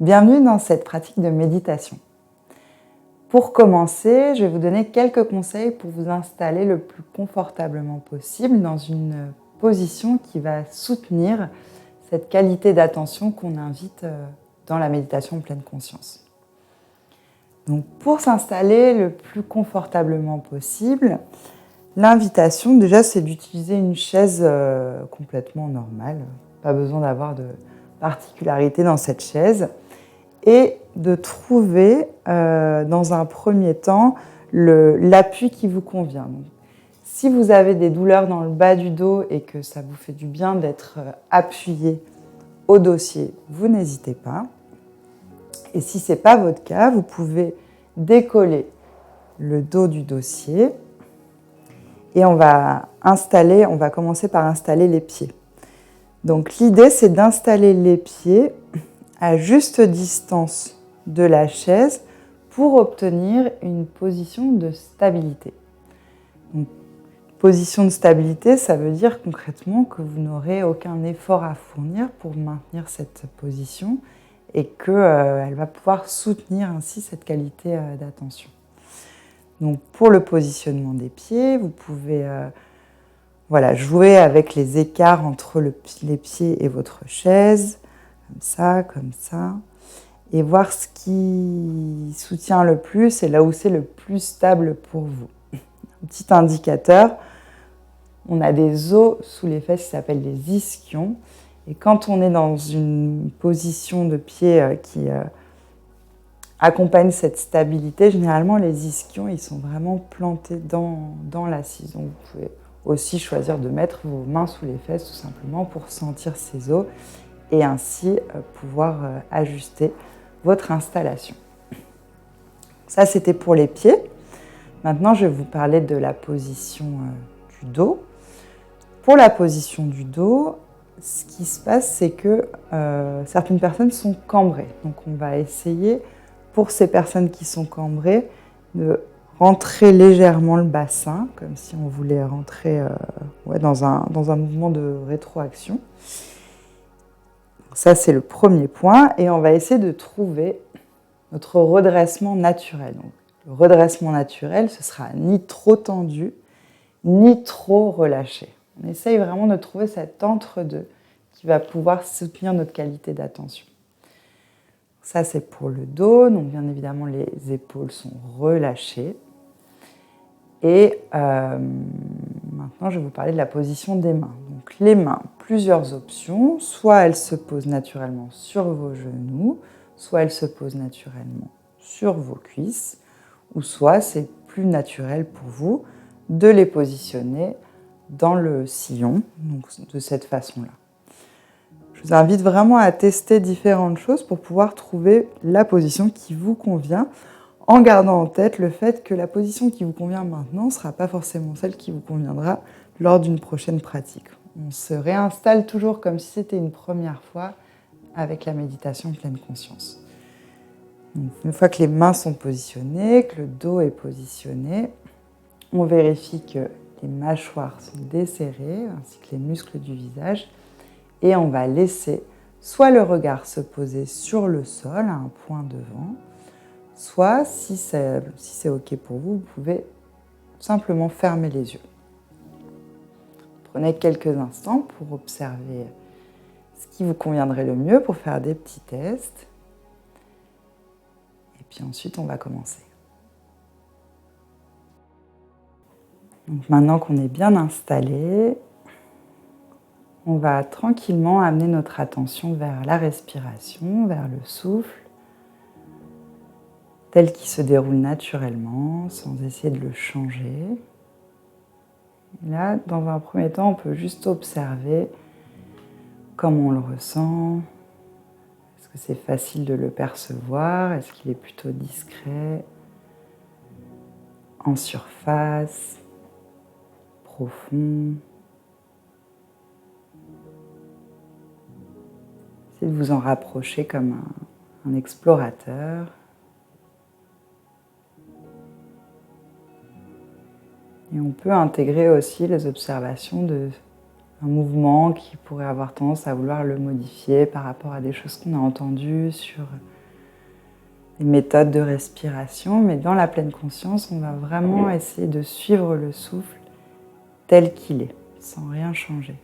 Bienvenue dans cette pratique de méditation. Pour commencer, je vais vous donner quelques conseils pour vous installer le plus confortablement possible dans une position qui va soutenir cette qualité d'attention qu'on invite dans la méditation en pleine conscience. Donc, pour s'installer le plus confortablement possible, l'invitation déjà c'est d'utiliser une chaise complètement normale, pas besoin d'avoir de particularité dans cette chaise, et de trouver dans un premier temps l'appui qui vous convient. Donc, si vous avez des douleurs dans le bas du dos et que ça vous fait du bien d'être appuyé au dossier, vous n'hésitez pas. Et si ce n'est pas votre cas, vous pouvez décoller le dos du dossier et on va commencer par installer les pieds. Donc l'idée, c'est d'installer les pieds à juste distance de la chaise pour obtenir une position de stabilité. Donc, position de stabilité, ça veut dire concrètement que vous n'aurez aucun effort à fournir pour maintenir cette position et qu'elle va pouvoir soutenir ainsi cette qualité d'attention. Donc, pour le positionnement des pieds, vous pouvez jouer avec les écarts entre les pieds et votre chaise, comme ça, et voir ce qui soutient le plus et là où c'est le plus stable pour vous. Un petit indicateur, on a des os sous les fesses qui s'appellent les ischions, et quand on est dans une position de pied qui accompagne cette stabilité, généralement les ischions ils sont vraiment plantés dans l'assise. Donc vous pouvez aussi choisir de mettre vos mains sous les fesses tout simplement pour sentir ces os et ainsi pouvoir ajuster votre installation. Ça, c'était pour les pieds. Maintenant, je vais vous parler de la position du dos. Pour la position du dos, ce qui se passe, c'est que certaines personnes sont cambrées. Donc, on va essayer, pour ces personnes qui sont cambrées, de rentrer légèrement le bassin, comme si on voulait rentrer dans un mouvement de rétroaction. Ça, c'est le premier point. Et on va essayer de trouver notre redressement naturel. Donc, le redressement naturel, ce sera ni trop tendu, ni trop relâché. On essaye vraiment de trouver cet entre-deux qui va pouvoir soutenir notre qualité d'attention. Ça, c'est pour le dos. Donc, bien évidemment, les épaules sont relâchées. Et maintenant, je vais vous parler de la position des mains. Donc, les mains, plusieurs options. Soit elles se posent naturellement sur vos genoux, soit elles se posent naturellement sur vos cuisses, ou soit c'est plus naturel pour vous de les positionner dans le sillon, donc de cette façon-là. Je vous invite vraiment à tester différentes choses pour pouvoir trouver la position qui vous convient, en gardant en tête le fait que la position qui vous convient maintenant ne sera pas forcément celle qui vous conviendra lors d'une prochaine pratique. On se réinstalle toujours comme si c'était une première fois avec la méditation pleine conscience. Donc, une fois que les mains sont positionnées, que le dos est positionné, on vérifie que les mâchoires sont desserrées ainsi que les muscles du visage et on va laisser soit le regard se poser sur le sol à un point devant, soit, si c'est OK pour vous, vous pouvez simplement fermer les yeux. Prenez quelques instants pour observer ce qui vous conviendrait le mieux, pour faire des petits tests. Et puis ensuite, on va commencer. Donc maintenant qu'on est bien installé, on va tranquillement amener notre attention vers la respiration, vers le souffle, tel qu'il se déroule naturellement, sans essayer de le changer. Et là, dans un premier temps, on peut juste observer comment on le ressent. Est-ce que c'est facile de le percevoir? Est-ce qu'il est plutôt discret? En surface? Profond? Essayez de vous en rapprocher comme un explorateur. Et on peut intégrer aussi les observations de un mouvement qui pourrait avoir tendance à vouloir le modifier par rapport à des choses qu'on a entendues sur des méthodes de respiration. Mais dans la pleine conscience, on va vraiment essayer de suivre le souffle tel qu'il est, sans rien changer.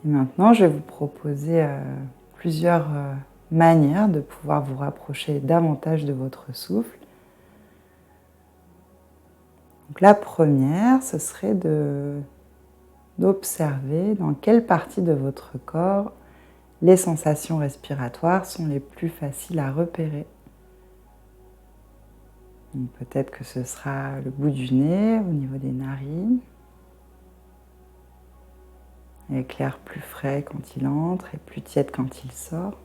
Et maintenant, je vais vous proposer plusieurs manières de pouvoir vous rapprocher davantage de votre souffle. Donc, la première, ce serait d'observer dans quelle partie de votre corps les sensations respiratoires sont les plus faciles à repérer. Peut-être que ce sera le bout du nez, au niveau des narines, avec l'air plus frais quand il entre et plus tiède quand il sort.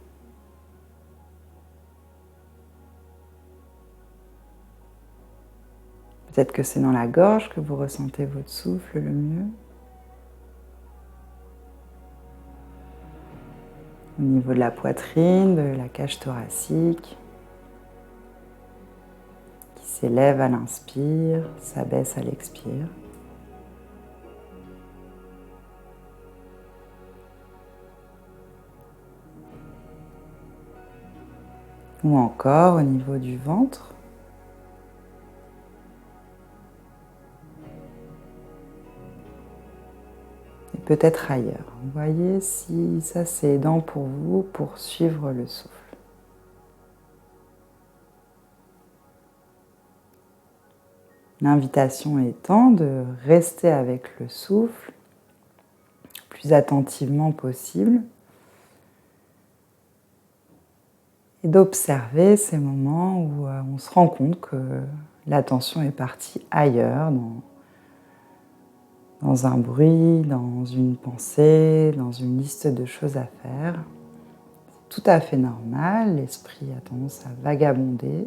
Peut-être que c'est dans la gorge que vous ressentez votre souffle le mieux. Au niveau de la poitrine, de la cage thoracique, qui s'élève à l'inspire, s'abaisse à l'expire. Ou encore au niveau du ventre. Et peut-être ailleurs. Voyez si ça c'est aidant pour vous pour suivre le souffle. L'invitation étant de rester avec le souffle le plus attentivement possible et d'observer ces moments où on se rend compte que l'attention est partie ailleurs, dans un bruit, dans une pensée, dans une liste de choses à faire. C'est tout à fait normal, l'esprit a tendance à vagabonder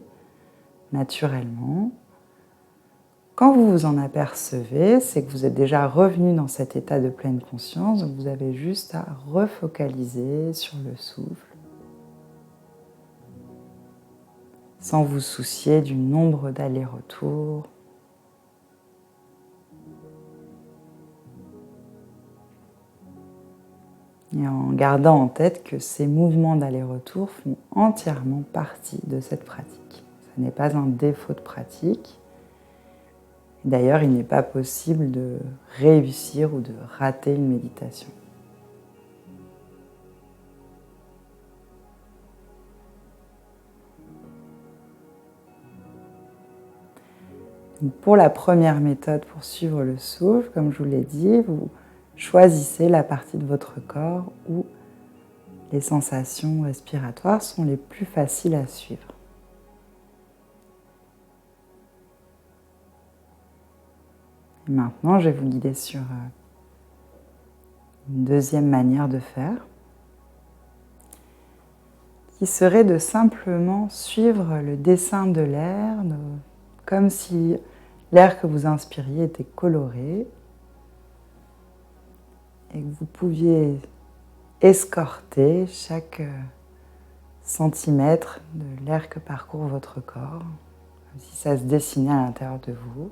naturellement. Quand vous vous en apercevez, c'est que vous êtes déjà revenu dans cet état de pleine conscience, donc vous avez juste à refocaliser sur le souffle, sans vous soucier du nombre d'allers-retours. Et en gardant en tête que ces mouvements d'aller-retour font entièrement partie de cette pratique. Ce n'est pas un défaut de pratique. D'ailleurs, il n'est pas possible de réussir ou de rater une méditation. Donc pour la première méthode pour suivre le souffle, comme je vous l'ai dit, vous choisissez la partie de votre corps où les sensations respiratoires sont les plus faciles à suivre. Et maintenant, je vais vous guider sur une deuxième manière de faire, qui serait de simplement suivre le dessin de l'air, comme si l'air que vous inspiriez était coloré et que vous pouviez escorter chaque centimètre de l'air que parcourt votre corps, comme si ça se dessinait à l'intérieur de vous.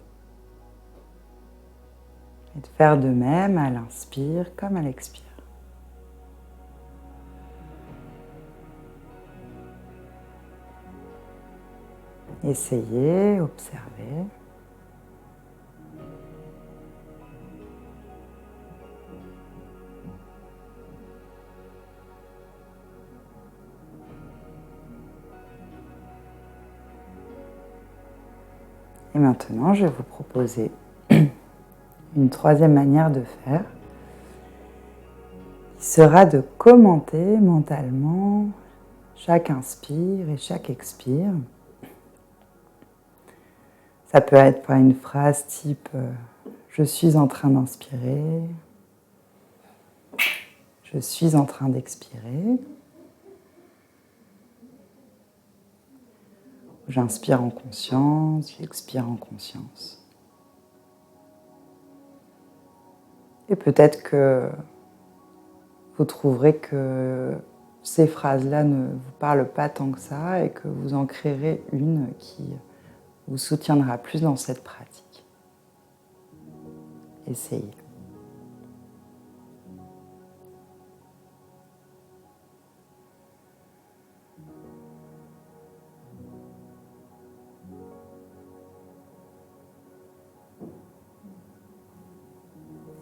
Et de faire de même à l'inspire comme à l'expire. Essayez, observez. Et maintenant, je vais vous proposer une troisième manière de faire, qui sera de commenter mentalement chaque inspire et chaque expire. Ça peut être par une phrase type « Je suis en train d'inspirer »,« Je suis en train d'expirer », j'inspire en conscience, j'expire en conscience. Et peut-être que vous trouverez que ces phrases-là ne vous parlent pas tant que ça et que vous en créerez une qui vous soutiendra plus dans cette pratique. Essayez.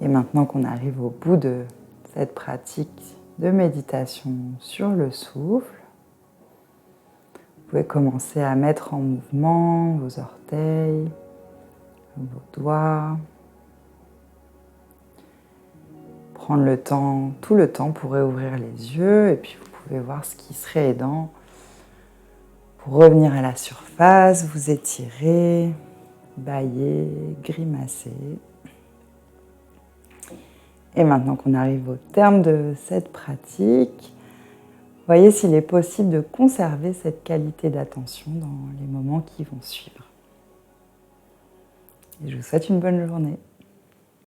Et maintenant qu'on arrive au bout de cette pratique de méditation sur le souffle, vous pouvez commencer à mettre en mouvement vos orteils, vos doigts. Prendre le temps, tout le temps pour réouvrir les yeux et puis vous pouvez voir ce qui serait aidant pour revenir à la surface, vous étirer, bâiller, grimacer. Et maintenant qu'on arrive au terme de cette pratique, voyez s'il est possible de conserver cette qualité d'attention dans les moments qui vont suivre. Et je vous souhaite une bonne journée.